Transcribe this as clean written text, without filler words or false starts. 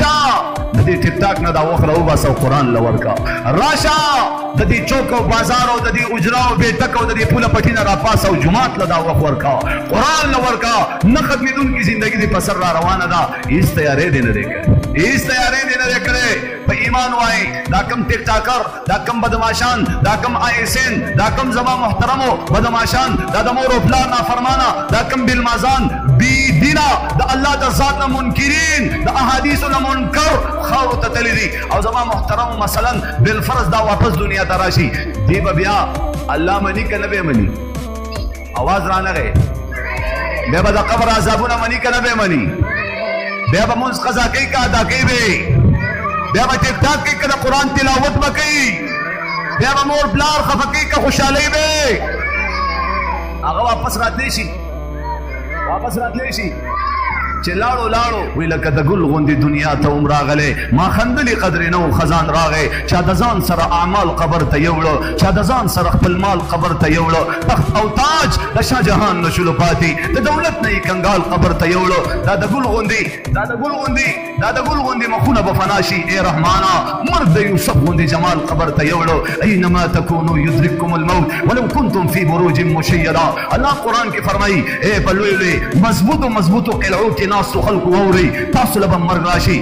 راشا د دې ټیک ټاک نه دا وخره وباسه قرآن لورکا راشا د دې چوک او بازار او د دې اجرا او بیٹک او د دې پوله پټی نه راپاس او جماعت له دا وخت ورکا قرآن لورکا نه ختمېدونکې زندگی دې په سر را روانه ده هېڅ تیارې دې نه دی کړی هېڅ تیارې دې نه دی کړی په ایمان وایي دا کم ټیک ټاکر دا کم بدماشان دا کم آیسین دا کم زما محترمو بدماشان دا د مور او پلار نافرمانه دا کم بالمازان بی دینا د الله د ذات نه منکرین د احادیثو نه منکر خاورو ته تللي دي او زما محترمو مثلا بالفرض دا واپس دنیا ته راشي دی به بیا الله مني که نه به مني आवाज رانغی بیا به د قبر عذابونه مني که نه به مني بیا به مونځ قضا کوي که ادا کوي به بیا به ټیک ټاک کوي که د قرآن تلاوت به کوي بیا به مور پلار خفه کوي که خوشحالۍ به هغه واپس راتلی شي چې لاړو وی لکه د ګل غوندې دنیا ته هم راغلی ما خندلې قدرې نه و خزان راغی چا د ځان سره اعمال قبر ته یوړه چا د ځان سره خپل مال قبر ته یوړه تخت او تاج د شاه جهان نه شلو پاتې د دولت نه یې کنګال قبر ته یوړه دا د ګل غوندې مخونه به فنا شي ای رحمانا مرد د یوسف غوندې جمال قبر ته یوړه اینما تکونو یدرککم الموت ولو کنتم فی بروج مشیدا الله قرآن کې فرمایي ای په لوی مضبوطو قلعو کې ناستو خلکو واورئ تاسو له به مرګ راشي